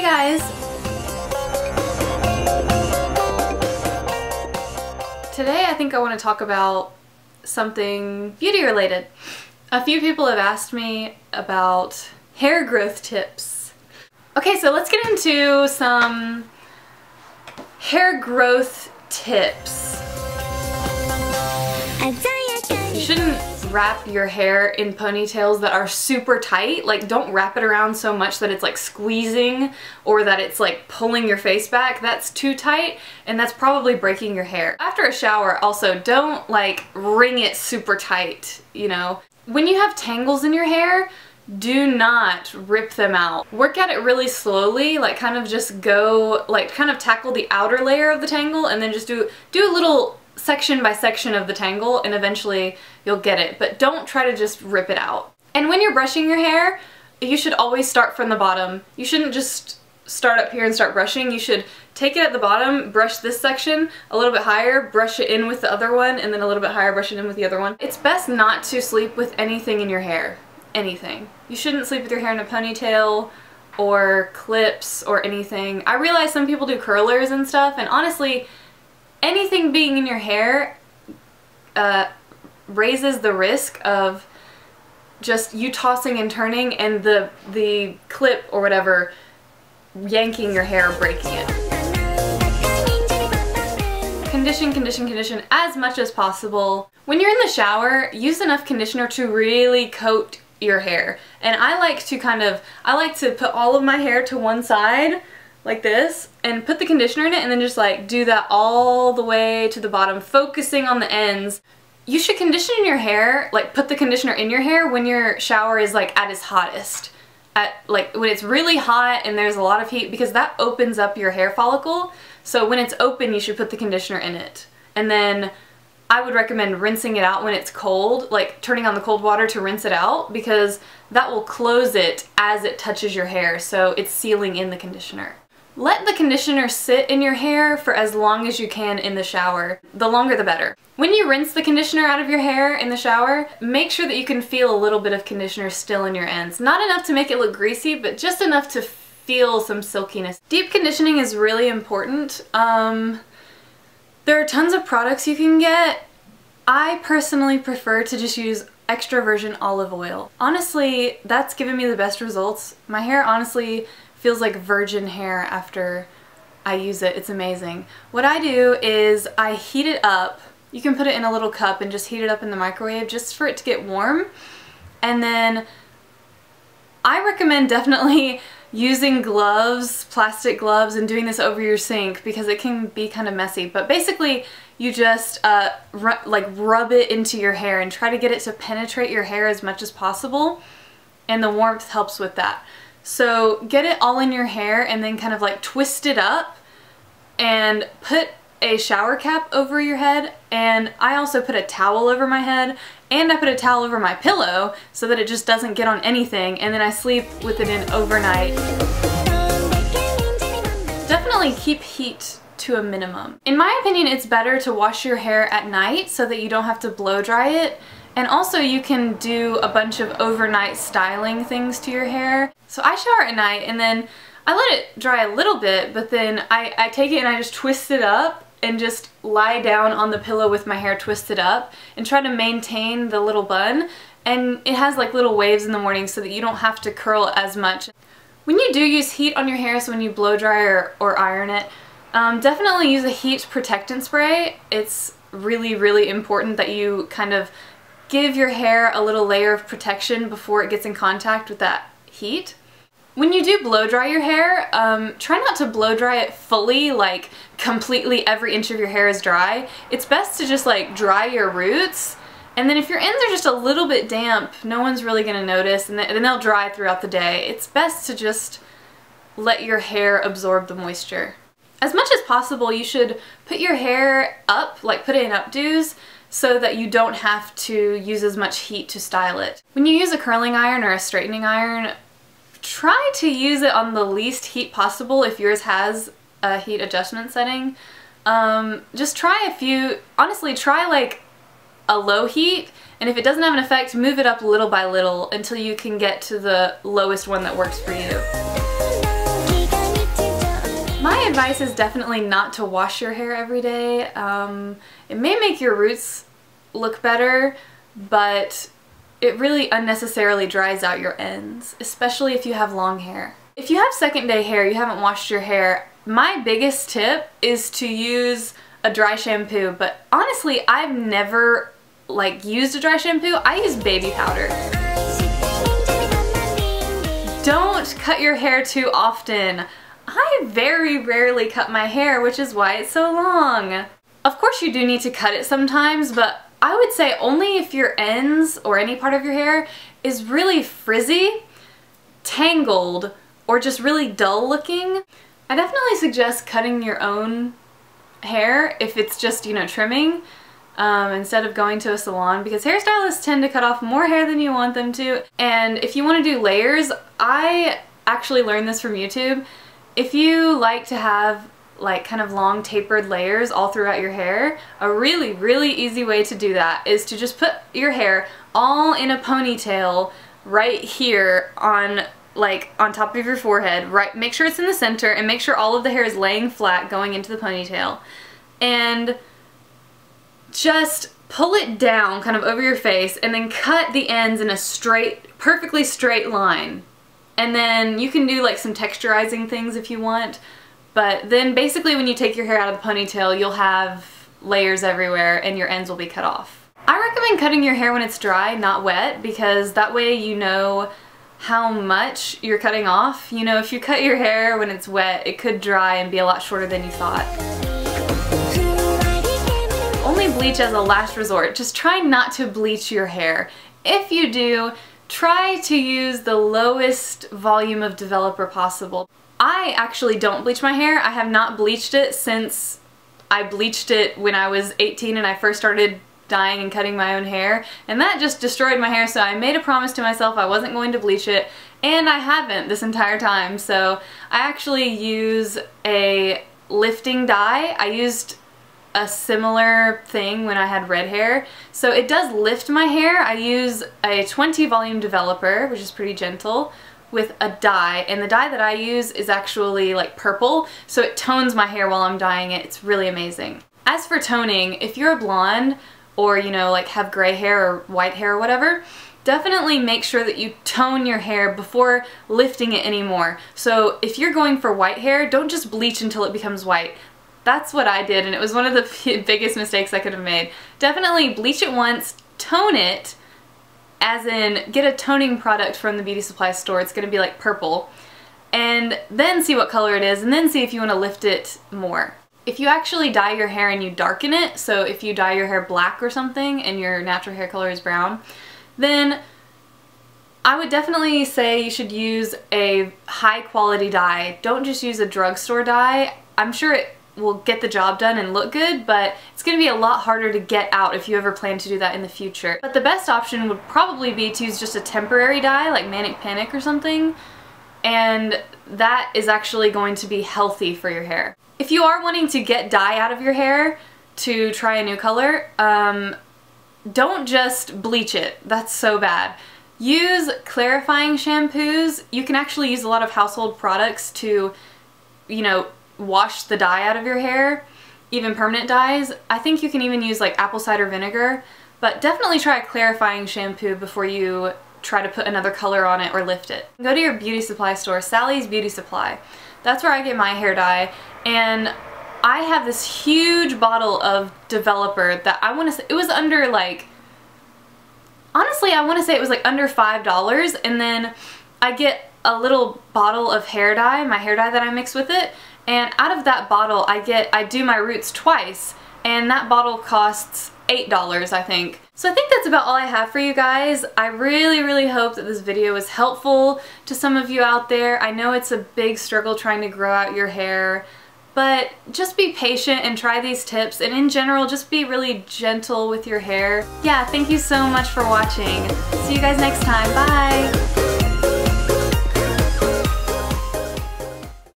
guys! Today I think I want to talk about something beauty related. A few people have asked me about hair growth tips. Okay, so let's get into some hair growth tips. You shouldn't wrap your hair in ponytails that are super tight. Like, don't wrap it around so much that it's like squeezing or that it's like pulling your face back. That's too tight and that's probably breaking your hair. After a shower, also don't like wring it super tight, you know. When you have tangles in your hair, do not rip them out. Work at it really slowly, like kind of just go, like kind of tackle the outer layer of the tangle and then just do a little section by section of the tangle and eventually you'll get it, but don't try to just rip it out. And when you're brushing your hair, you should always start from the bottom. You shouldn't just start up here and start brushing. You should take it at the bottom, brush this section a little bit higher, brush it in with the other one, and then a little bit higher, brush it in with the other one. It's best not to sleep with anything in your hair. Anything. You shouldn't sleep with your hair in a ponytail or clips or anything. I realize some people do curlers and stuff, and honestly, anything being in your hair raises the risk of just you tossing and turning and the clip or whatever yanking your hair, breaking it. Condition, condition, condition as much as possible. When you're in the shower, use enough conditioner to really coat your hair. And I like to put all of my hair to one side like this and put the conditioner in it and then just like do that all the way to the bottom, focusing on the ends. You should condition your hair, like put the conditioner in your hair when your shower is like at its hottest. Like when it's really hot and there's a lot of heat, because that opens up your hair follicle. So when it's open, you should put the conditioner in it. And then I would recommend rinsing it out when it's cold, like turning on the cold water to rinse it out, because that will close it as it touches your hair, so it's sealing in the conditioner. Let the conditioner sit in your hair for as long as you can in the shower. The longer the better. When you rinse the conditioner out of your hair in the shower, make sure that you can feel a little bit of conditioner still in your ends. Not enough to make it look greasy, but just enough to feel some silkiness. Deep conditioning is really important. There are tons of products you can get. I personally prefer to just use extra virgin olive oil. Honestly, that's given me the best results. My hair honestly feels like virgin hair after I use it. It's amazing. What I do is I heat it up. You can put it in a little cup and just heat it up in the microwave just for it to get warm. And then I recommend definitely using gloves, plastic gloves, and doing this over your sink because it can be kind of messy. But basically, you just rub it into your hair and try to get it to penetrate your hair as much as possible, and the warmth helps with that. So get it all in your hair and then kind of like twist it up and put a shower cap over your head, and I also put a towel over my head and I put a towel over my pillow so that it just doesn't get on anything, and then I sleep with it in overnight. Definitely keep heat to a minimum. In my opinion, it's better to wash your hair at night so that you don't have to blow dry it. And also you can do a bunch of overnight styling things to your hair. So I shower at night and then I let it dry a little bit, but then I take it and I just twist it up and just lie down on the pillow with my hair twisted up and try to maintain the little bun. And it has like little waves in the morning so that you don't have to curl as much. When you do use heat on your hair, so when you blow dry or iron it, definitely use a heat protectant spray. It's really, really important that you kind of give your hair a little layer of protection before it gets in contact with that heat. When you do blow dry your hair, try not to blow dry it fully, like completely every inch of your hair is dry. It's best to just like dry your roots, and then if your ends are just a little bit damp, no one's really gonna notice, and then they'll dry throughout the day. It's best to just let your hair absorb the moisture. As much as possible, you should put your hair up, like put it in updos, so that you don't have to use as much heat to style it. When you use a curling iron or a straightening iron, try to use it on the least heat possible if yours has a heat adjustment setting. Just try a few, honestly try like a low heat, and if it doesn't have an effect, move it up little by little until you can get to the lowest one that works for you. advice is definitely not to wash your hair every day. It may make your roots look better, but it really unnecessarily dries out your ends, especially if you have long hair. If you have second day hair, you haven't washed your hair, my biggest tip is to use a dry shampoo, but honestly, I've never used a dry shampoo. I use baby powder. Don't cut your hair too often. I very rarely cut my hair, which is why it's so long. Of course you do need to cut it sometimes, but I would say only if your ends or any part of your hair is really frizzy, tangled, or just really dull looking. I definitely suggest cutting your own hair if it's just, trimming, instead of going to a salon, because hairstylists tend to cut off more hair than you want them to. And if you want to do layers, I actually learned this from YouTube. If you like to have kind of long tapered layers all throughout your hair, a really easy way to do that is to just put your hair all in a ponytail right here on top of your forehead, right? Make sure it's in the center and make sure all of the hair is laying flat going into the ponytail. And just pull it down kind of over your face and then cut the ends in a perfectly straight line. And then you can do some texturizing things if you want. But then basically when you take your hair out of the ponytail, you'll have layers everywhere and your ends will be cut off. I recommend cutting your hair when it's dry, not wet, because that way you know how much you're cutting off. If you cut your hair when it's wet, it could dry and be a lot shorter than you thought. Only bleach as a last resort. Just try not to bleach your hair. If you do, try to use the lowest volume of developer possible. I actually don't bleach my hair. I have not bleached it since I bleached it when I was 18 and I first started dyeing and cutting my own hair, and that just destroyed my hair, so I made a promise to myself I wasn't going to bleach it, and I haven't this entire time. So I actually use a lifting dye. I used a similar thing when I had red hair, so it does lift my hair. I use a 20 volume developer, which is pretty gentle, with a dye, and the dye that I use is actually purple, so it tones my hair while I'm dyeing it. It's really amazing. As for toning, if you're a blonde or have gray hair or white hair or whatever, definitely make sure that you tone your hair before lifting it anymore. So if you're going for white hair, don't just bleach until it becomes white. That's what I did, and it was one of the biggest mistakes I could have made. Definitely bleach it once, tone it, as in get a toning product from the beauty supply store. It's going to be purple, and then see what color it is, and then see if you want to lift it more. If you actually dye your hair and you darken it, so if you dye your hair black or something and your natural hair color is brown, then I would definitely say you should use a high quality dye. Don't just use a drugstore dye. I'm sure it will get the job done and look good, but it's going to be a lot harder to get out if you ever plan to do that in the future. But the best option would probably be to use just a temporary dye like Manic Panic or something, and that is actually going to be healthy for your hair. If you are wanting to get dye out of your hair to try a new color, don't just bleach it. That's so bad. Use clarifying shampoos. You can actually use a lot of household products to, wash the dye out of your hair, even permanent dyes. I think you can even use apple cider vinegar, but definitely try a clarifying shampoo before you try to put another color on it or lift it. Go to your beauty supply store, Sally's Beauty Supply. That's where I get my hair dye, and I have this huge bottle of developer that I want to say, it was under honestly I want to say it was under $5, and then I get a little bottle of hair dye, my hair dye that I mix with it, and out of that bottle I do my roots twice, and that bottle costs $8, I think. So I think that's about all I have for you guys. I really hope that this video was helpful to some of you out there. I know it's a big struggle trying to grow out your hair, but just be patient and try these tips, and in general just be really gentle with your hair. Yeah, thank you so much for watching. See you guys next time. Bye!